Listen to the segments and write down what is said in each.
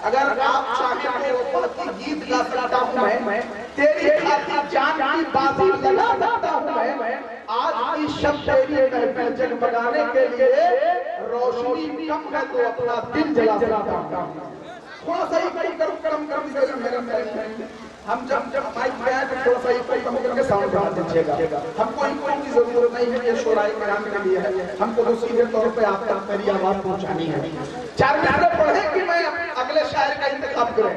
अगर आप चाहें तो बाकी गीत गा सकता हूँ मैं, तेरी खातिर जान की बाजी लगा सकता हूँ मैं, आज की शब तेरी महफिल जगमगाने के लिए रोशनी कम है तो अपना दिल जला सकता हूँ। थोड़ा सा ही कम मेरे हम जब माइक में आए तो थोड़ा सा ही कम करके साउंड बढ़ा दीजिएगा। हमको इनको की जरूरत नहीं है, ये शोराई कराम के लिए है, हमको तो सीधे तौर पे आप तक मेरी आवाज पहुंचानी है। 4 मिनट पढ़े कि मैं अगले शायर का इंतखाब करें?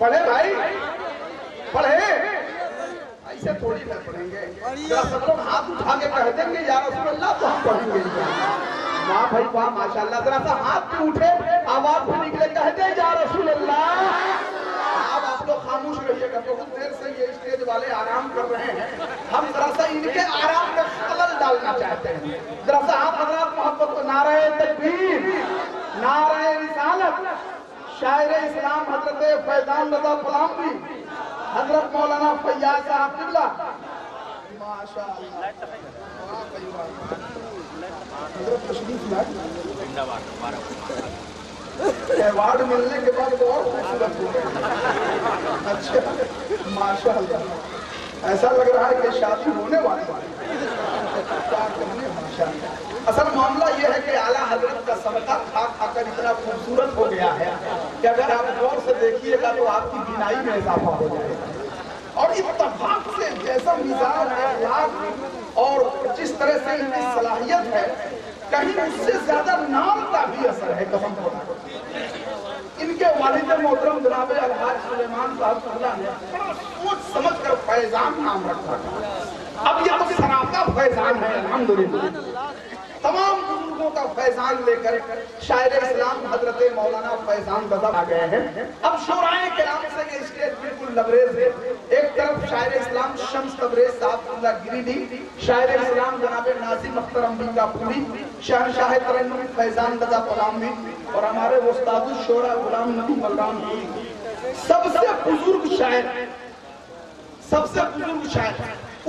पढ़े भाई, पढ़े, ऐसे थोड़ी ना पढ़ेंगे। सब लोग हाथ उठा के कह देंगे या रसूल अल्लाह तो हम पढ़ेंगे। वाह भाई वाह, माशाल्लाह। जरा सा हाथ भी उठे, आवाज भी निकले, कहते या रसूल अल्लाह। अब आप लोग खामोश रहिएगा, बहुत देर से ये स्टेज वाले आराम कर रहे हैं, हम जरा सा इनके आराम में खलल डालना चाहते हैं। जरा सा आप हज़रात मोहब्बत को नारे तकबीर, नारे रिसालत, शायर इस्लाम हजरत फैजान रज़ा फलामी, हजरत मौलाना फैयाज साहब किबला, माशाअल्लाह। हजरत तशरीफ लाए, अवार्ड मिलने के बाद तो और खूबसूरत हो गए। अच्छा माशाअल्लाह, ऐसा लग रहा है कि शादी होने वाली है। असल मामला यह है कि आला हजरत का सबका खा खाकर इतना खूबसूरत हो गया है कि अगर आप गौर से देखिएगा तो आपकी बीनाई में इजाफा हो जाएगा। और इत्तेफाक से जैसा मिजाज अखलाक और जिस तरह से इनकी सलाहियत है, कहीं उससे ज्यादा नाम का भी असर है। कसम खुदा, इनके वालिद मोहतरम जनाब अलहाज सुलेमान साहब ने सोच समझ कर फैजान नाम रखा था। अब ये तो सराफा फैजान है, अल्हम्दुलिल्लाह। तमाम बुजुर्गों का फैजान लेकर शायर इस्लाम हजरत मौलाना फैजान रज़ा आ गए हैं। अब शोराए किराम से ये स्टेज बिल्कुल लबरेज है। एक तरफ शायर इस्लाम शम्स तबरेज साहब गिरिडीह, शायर इस्लाम जनाब नाज़िम अख्तर अंबिकापुरी, शहनशाह तरन्नुम फैजान रज़ा फलामी और हमारे उस्ताद शोरा गुलाम नबी मलकानपुरी। सबसे बुजुर्ग शायर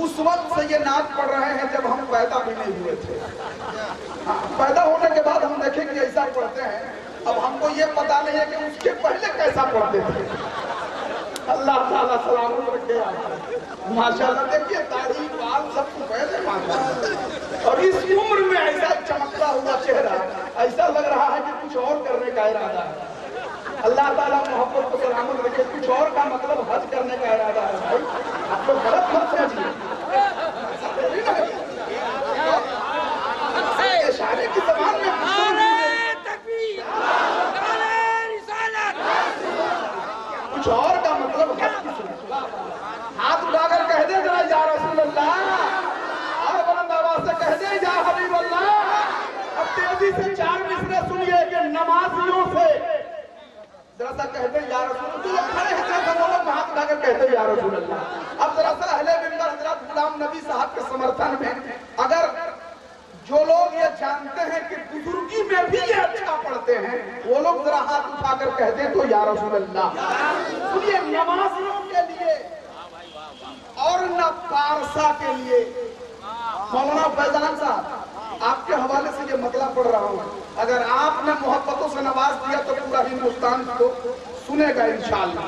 उस वक्त से ये नाच पढ़ रहे हैं जब हम पैदा भी नहीं हुए थे। पैदा होने के बाद हम देखें कि ऐसा पढ़ते हैं। अब हमको ये पता नहीं है कि उसके पहले कैसा पढ़ते थे। अल्लाह ताला सलामत रखे। माशाल्लाह, देखिए दाढ़ी बाल सब कुछ पहले माशाल्लाह, और इस उम्र में ऐसा चमकता हुआ चेहरा, ऐसा लग रहा है कि कुछ और करने का इरादा है। अल्लाह ताला मोहब्बत को सलामत रखे। कुछ और का मतलब हज करने का इरादा है भाई, आप लोग गलत मत समझिए। इशारे की ज़बान में कुछ और का मतलब हज की सुनो। हाथ उठाकर कह दे जरा या रसूल अल्लाह, और बुलंद आवाज से कह दे या हबीब अल्लाह। अब तेजी से 4 मिसरे सुनिए कि नमाजियों से जरा सा कहते या रसूल अल्लाह, खड़े हैं जरा सा लोग हाथ उठाकर कहते या रसूल अल्लाह। अब जरा सा अहले मिंबर हजरत गुलाम नबी साहब के समर्थन में, अगर जो लोग ये जानते हैं कि बुजुर्गी में भी ये अच्छा पढ़ते हैं, वो लोग जरा हाथ उठाकर कहते तो या रसूल अल्लाह। सुनिए, नमाजियों के लिए और न पारसा के लिए। मौलाना फैजान साहब, आपके हवाले से ये मतला पढ़ रहा हूँ, अगर आपने मोहब्बतों से नवाज दिया तो पूरा हिंदुस्तान को सुनेगा इंशाअल्लाह।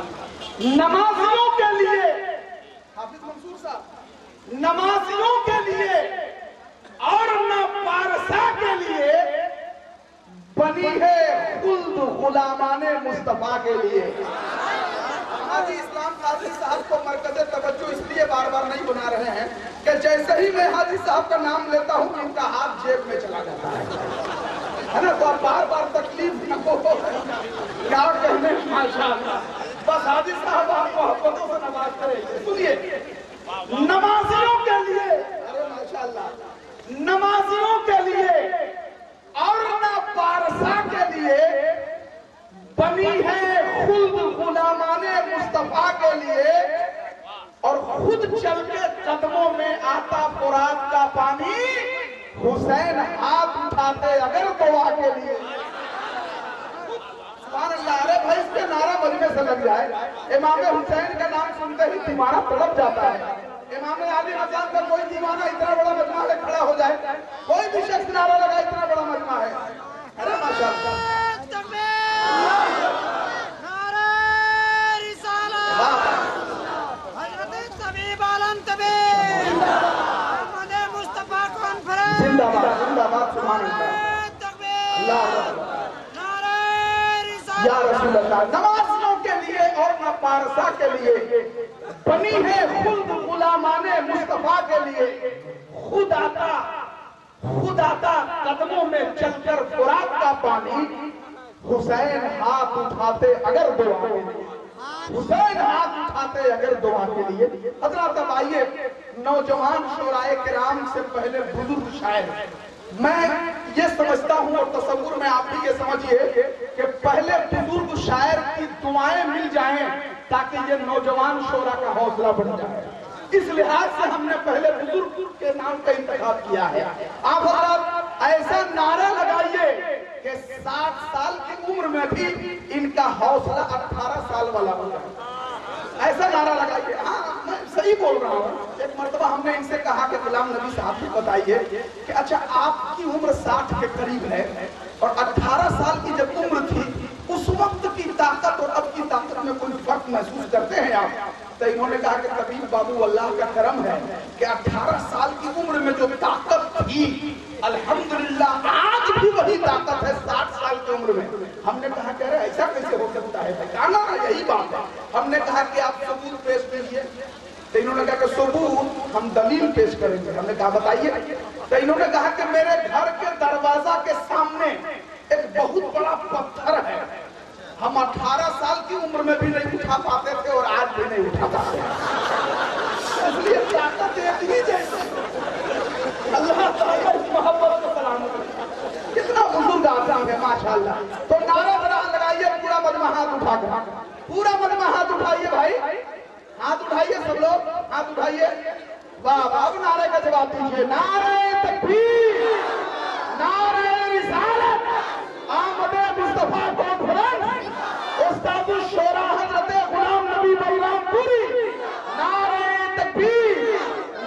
नमाजियों के लिए, हाफिज मंसूर साहब, नमाजियों के लिए और न पारसा के लिए बनी है खुल्द गुलामाने मुस्तफा के लिए। हाजी इस्लाम काजी साहब को मरकज़े तवज्जो इसलिए बार बार नहीं बना रहे हैं कि जैसे ही मैं हाजी साहब का नाम लेता हूँ इनका हाथ जेब में चला जाता है ना, तो आप बार बार तकलीफ न हो, क्या कहने। माशाअल्लाह, बस हाजी साहब आप मोहब्बतों से नवाज करें। सुनिए, नमाजियों के लिए, अरे माशाअल्लाह, नमाजियों के लिए और न पारसा के लिए बनी है खुद गुलामाने मुस्तफा के लिए। और खुद चल के कदमों में आता फुरात का पानी, हुसैन हाथ उठाते अगर दुआ के लिए। सुभान अल्लाह। अरे भाई, इसके नारा मजमे से लग जाए। इमाम हुसैन का नाम सुनते ही दीवाना तड़प जाता है। इमाम अली हसन का कोई दीवाना इतना बड़ा मजमा में खड़ा हो जाए, कोई भी शख्स नारा लगा, इतना बड़ा मजमा है। अरे माशाअल्लाह। बात सुभान अल्लाह। या रसूल अल्लाह, नमाजियों के लिए और न पारसा के लिए बनी है खुद गुलामाने मुस्तफा के लिए। खुद आता कदमों में चलकर फुरात का पानी, हुसैन हाथ उठाते अगर दुआ के लिए, हुसैन हाथ उठाते अगर दुआ के लिए। हजरत अब आइए नौजवान शोराए किराम से पहले बुजुर्ग शायर, मैं ये समझता हूँ और तसव्वुर में आप भी ये समझिए कि पहले बुजुर्ग शायर की दुआएं मिल जाएं ताकि ये नौजवान शोरा का हौसला बढ़ जाए। इस लिहाज से हमने पहले बुजुर्ग के नाम का इंतखाब किया है। आप हजरात ऐसा नारा लगाइए कि 60 साल की उम्र में भी इनका हौसला 18 साल वाला हो जाए। ऐसा नारा लगाइए। हाँ, मैं सही बोल रहा हूँ। एक मर्तबा हमने इनसे कहा कि गुलाम नबी साहब भी बताइए कि अच्छा आपकी उम्र 60 के करीब है और 18 साल की जब उम्र थी उस वक्त की ताकत और अब की ताकत में कोई फर्क महसूस करते हैं आप? तो इन्होंने कहा कि तबीब बाबू अल्लाह का करम है कि 18 साल की उम्र में जो ताकत थी अल्हम्दुलिल्लाह आज भी वही ताकत है 60 साल की उम्र में। हमने कहा कि अरे ऐसा कैसे हो सकता है? कहना यही बात है। हमने कहा कि आप सबूत पेश कीजिए। तो इन्होंने कहा कि सबूत हम दलील पेश करेंगे। हमने कहा बताइए। तो इन्होंने कहा कि मेरे घर के दरवाजा के सामने एक बहुत बड़ा पत्थर है, हम 18 साल की उम्र में भी नहीं उठा पाते थे और आज भी नहीं उठा पाते। इसलिए ताकत एक ही जैसे अल्लाह ताला इस मोहब्बत को सलामत रखे। कितना बुजुर्ग आदमी है माशाअल्लाह। तो नारा बड़ा लगाइए, पूरा मजमा हाथ उठाकर, पूरा मजमा हाथ उठाइए भाई, हाथ उठाइए सब लोग, हाथ उठाइए। वाह वाह, अब नारे का जवाब दीजिए। नारे तकबीर, नारे रिसालत, आमदे मुस्तफा कॉन्फ्रेंस, उस्ताद शोरा हजरत गुलाम नबी बलरामपुरी। नारे तकबीर,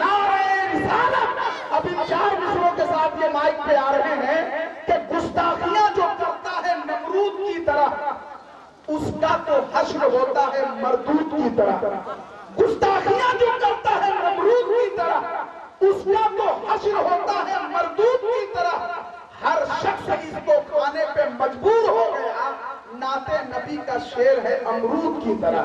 नारे रिसालत। अब इन 4 मिसरों के साथ ये माइक पे आ रहे हैं कि गुस्ताखियां जो करता है नमरूद की तरह, उसका तो हश्र होता है मरदूद की तरह। गुस्ताखियां जो करता है नमरूद की तरह, उसका तो हश्र होता है मरदूद की तरह। हर शख्स इसको खाने पे मजबूर हो गया। नाते नबी का शेर है अमरूद की तरह।